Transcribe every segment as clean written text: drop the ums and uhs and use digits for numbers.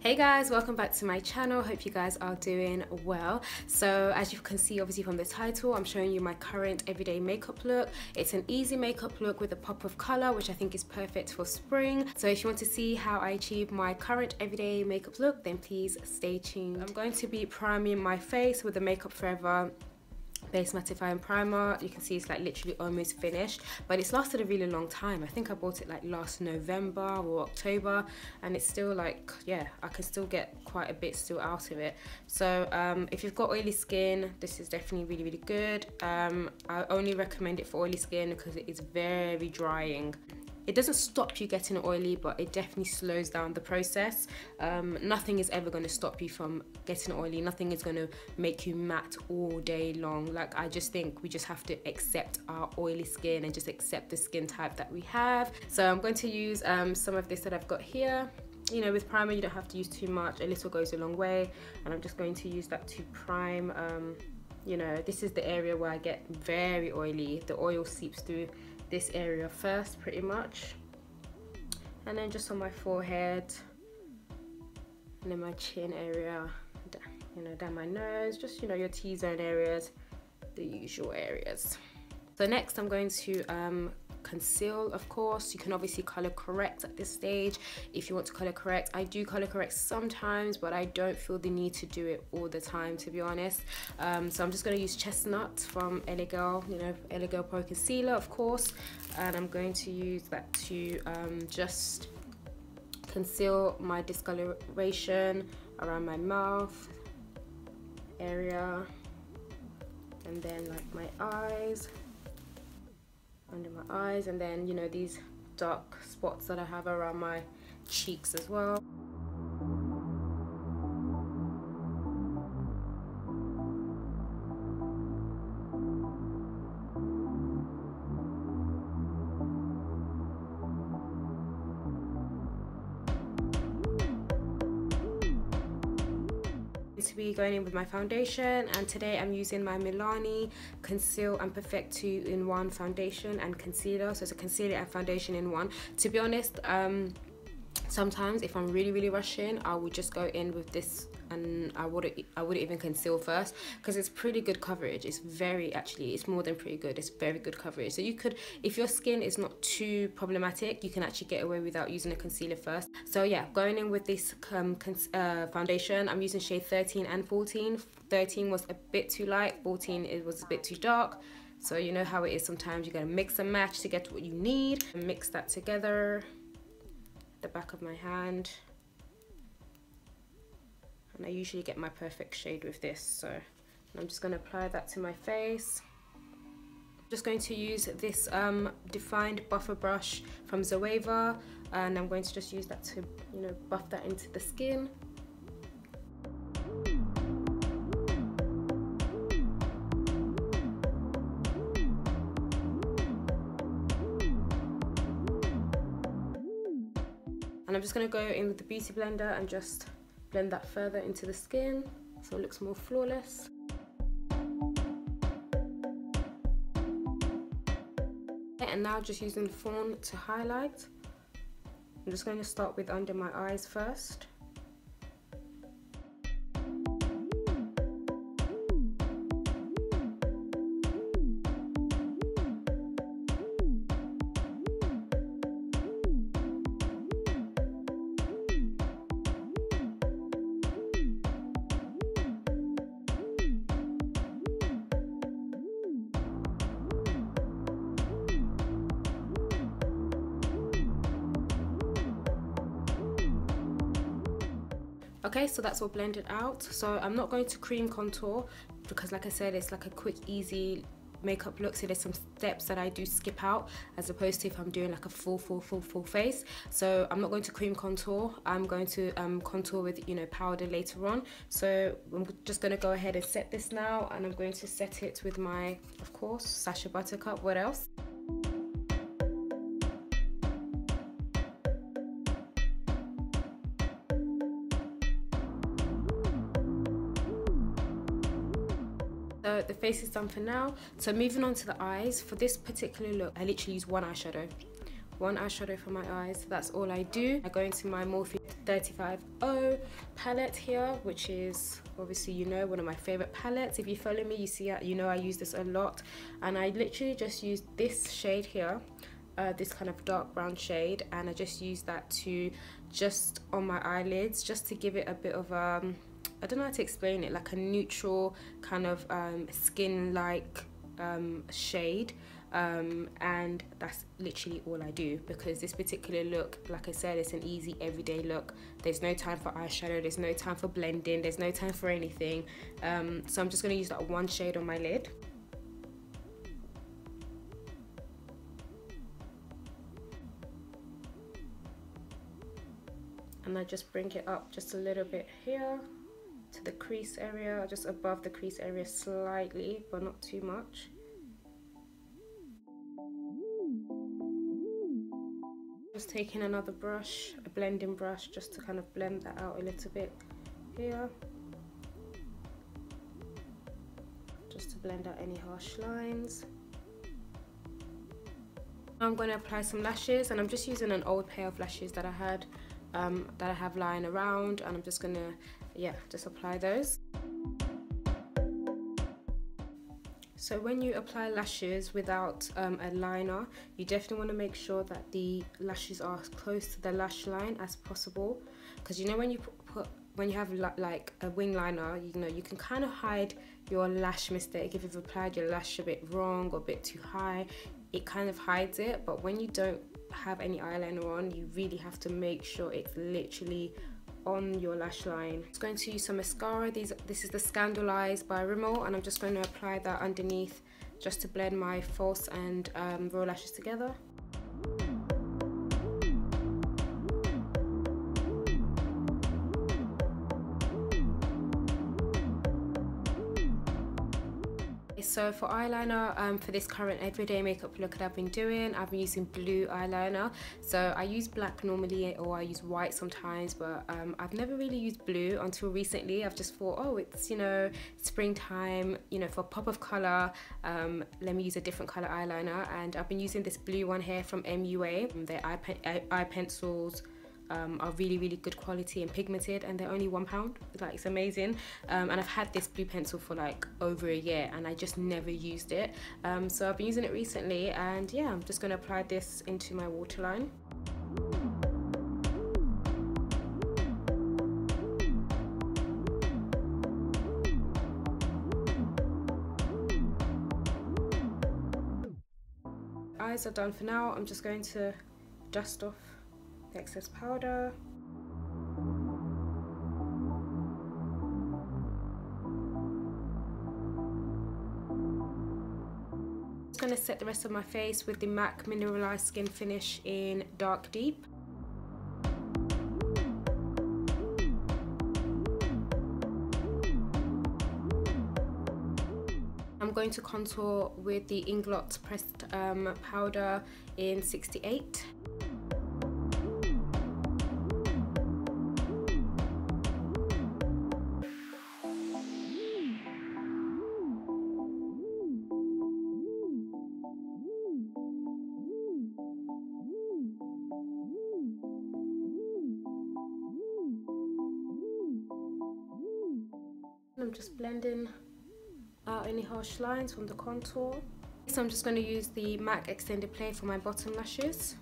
Hey guys, welcome back to my channel. Hope you guys are doing well. So as you can see obviously from the title, I'm showing you my current everyday makeup look. It's an easy makeup look with a pop of color, which I think is perfect for spring. So if you want to see how I achieve my current everyday makeup look, then please stay tuned. I'm going to be priming my face with the Makeup Forever base mattifying primer. You can see it's like literally almost finished, but it's lasted a really long time. I think I bought it like last November or October, and it's still like, yeah, I can still get quite a bit still out of it. So if you've got oily skin, this is definitely really good. I only recommend it for oily skin because it is very drying. It doesn't stop you getting oily, but it definitely slows down the process. Nothing is ever going to stop you from getting oily. Nothing is going to make you matte all day long. Like, I just think we just have to accept our oily skin and just accept the skin type that we have. So I'm going to use some of this that I've got here. You know, with primer you don't have to use too much. A little goes a long way, and I'm just going to use that to prime. You know, this is the area where I get very oily. The oil seeps through this area first pretty much, and then just on my forehead, and then my chin area, you know, down my nose, just, you know, your T-zone areas, the usual areas. So next I'm going to conceal. Of course, you can obviously color correct at this stage if you want to color correct. I do color correct sometimes, but I don't feel the need to do it all the time, to be honest. So I'm just going to use Chestnut from LA Girl, you know, LA Girl Pro Concealer, of course, and I'm going to use that to just conceal my discoloration around my mouth area, and then like my eyes, under my eyes, and then, you know, these dark spots that I have around my cheeks as well. To be going in with my foundation, and today I'm using my Milani Conceal and Perfect 2-in-1 foundation and concealer. So it's a concealer and foundation in one. To be honest, sometimes if I'm really rushing, I would just go in with this, and I wouldn't even conceal first, because it's pretty good coverage. It's very, actually, it's more than pretty good. It's very good coverage. So you could, if your skin is not too problematic, you can actually get away without using a concealer first. So yeah, going in with this foundation, I'm using shade 13 and 14. 13 was a bit too light, 14 it was a bit too dark. So you know how it is, sometimes you gotta mix and match to get what you need. Mix that together, the back of my hand, and I usually get my perfect shade with this. So I'm just going to apply that to my face. I'm just going to use this defined buffer brush from Zoeva, and I'm going to just use that to, you know, buff that into the skin. And I'm just going to go in with the beauty blender and just blend that further into the skin so it looks more flawless. And now just using Fawn to highlight. I'm just going to start with under my eyes first. Okay, so that's all blended out. So I'm not going to cream contour because, like I said, it's like a quick, easy makeup look. So there's some steps that I do skip out, as opposed to if I'm doing like a full face. So I'm not going to cream contour. I'm going to contour with, you know, powder later on. So I'm just going to go ahead and set this now, and I'm going to set it with my, of course, Sacha Buttercup. What else? So the face is done for now. So moving on to the eyes. For this particular look, I literally use one eyeshadow. one eyeshadow for my eyes. That's all I do. I go into my Morphe 35O palette here, which is obviously, you know, one of my favorite palettes. If you follow me, you see, you know I use this a lot, and I literally just use this shade here, this kind of dark brown shade, and I just use that to just on my eyelids, just to give it a bit of I don't know how to explain it, like a neutral kind of skin like shade, and that's literally all I do, because this particular look, like I said, it's an easy everyday look. There's no time for eyeshadow, there's no time for blending, there's no time for anything, so I'm just going to use that one shade on my lid. And I just bring it up just a little bit here to the crease area, just above the crease area slightly, but not too much. Just taking another brush, a blending brush, just to kind of blend that out a little bit here, just to blend out any harsh lines. Now I'm going to apply some lashes, and I'm just using an old pair of lashes that I had, that I have lying around, and I'm just going to, yeah, just apply those. So when you apply lashes without a liner, you definitely want to make sure that the lashes are as close to the lash line as possible, because you know when you have like a wing liner, you know, you can kind of hide your lash mistake. If you've applied your lash a bit wrong or a bit too high, it kind of hides it. But when you don't have any eyeliner on, you really have to make sure it's literally on your lash line. I'm just going to use some mascara. This is the Scandalized by Rimmel, and I'm just going to apply that underneath just to blend my false and raw lashes together. So for eyeliner, for this current everyday makeup look that I've been doing, I've been using blue eyeliner. So I use black normally, or I use white sometimes, but I've never really used blue until recently. I've just thought, oh, it's, you know, springtime, you know, for a pop of color, let me use a different color eyeliner, and I've been using this blue one here from MUA. Their eye pencils are really good quality and pigmented, and they're only £1. Like, it's amazing. And I've had this blue pencil for like over a year, and I just never used it, so I've been using it recently, and yeah, I'm just going to apply this into my waterline. Eyes are done for now. I'm just going to dust off the excess powder. I'm just going to set the rest of my face with the MAC Mineralized Skin Finish in Dark Deep. I'm going to contour with the Inglot pressed powder in 68. I'm just blending out any harsh lines from the contour. So I'm just going to use the MAC Extended Play for my bottom lashes.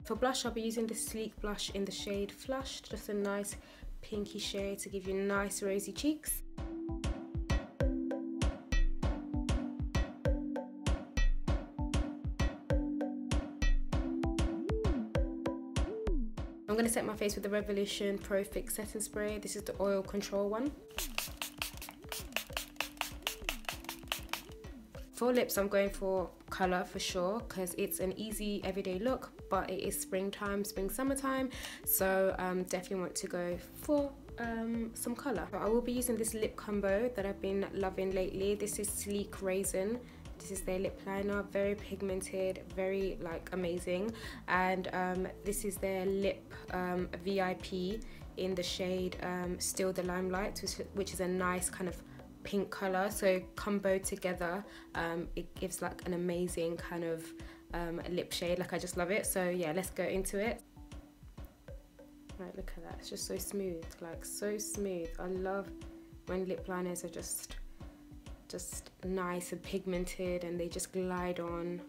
For blush, I'll be using the Sleek blush in the shade Flushed, just a nice pinky shade to give you nice rosy cheeks. I'm going to set my face with the Revolution Pro Fix Setting Spray. This is the oil control one. For lips, I'm going for colour for sure, because it's an easy everyday look, but it is springtime, summertime, so definitely want to go for some colour. I will be using this lip combo that I've been loving lately. This is Sleek Raisin This is their lip liner, very pigmented, very like amazing. And this is their lip VIP in the shade Still the Limelight, which is a nice kind of pink color. So combo together, it gives like an amazing kind of lip shade. Like, I just love it. So yeah, let's go into it. Right, look at that, it's just so smooth, like so smooth. I love when lip liners are just nice and pigmented and they just glide on.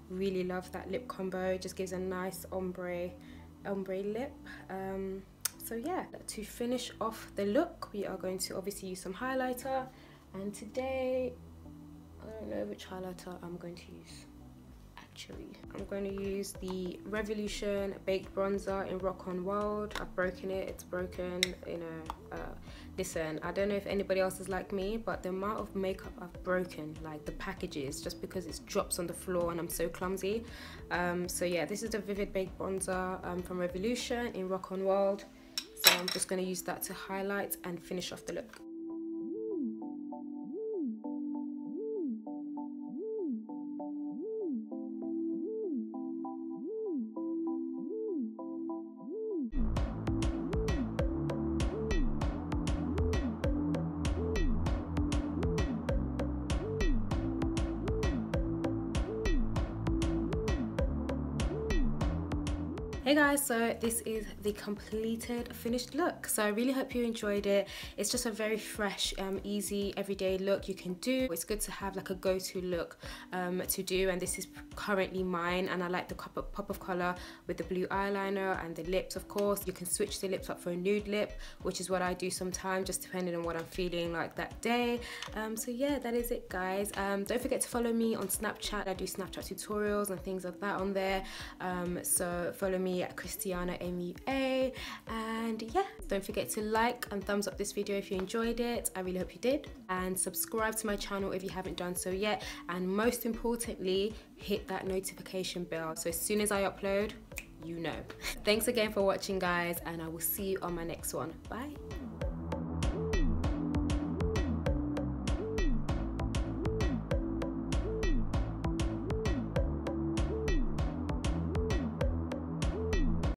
Really love that lip combo. It just gives a nice ombre lip. So yeah, to finish off the look, we are going to obviously use some highlighter, and today I don't know which highlighter I'm going to use. Actually, I'm going to use the Revolution Baked Bronzer in Rock on World. I've broken it, it's broken, you know. Listen, I don't know if anybody else is like me, but the amount of makeup I've broken, like the packages, just because it drops on the floor and I'm so clumsy. So yeah, this is the Vivid Baked Bronzer from Revolution in Rock on World. So I'm just going to use that to highlight and finish off the look. Hey guys, so this is the completed finished look. So I really hope you enjoyed it. It's just a very fresh, easy, everyday look you can do. It's good to have like a go-to look to do, and this is currently mine, and I like the pop of color with the blue eyeliner and the lips. Of course, you can switch the lips up for a nude lip, which is what I do sometimes, just depending on what I'm feeling like that day. So yeah, that is it guys. Don't forget to follow me on Snapchat. I do Snapchat tutorials and things like that on there. So follow me at christianamlawal, and yeah, don't forget to like and thumbs up this video if you enjoyed it. I really hope you did, and subscribe to my channel if you haven't done so yet, and most importantly, hit that notification bell so as soon as I upload, you know. Thanks again for watching guys, and I will see you on my next one. Bye.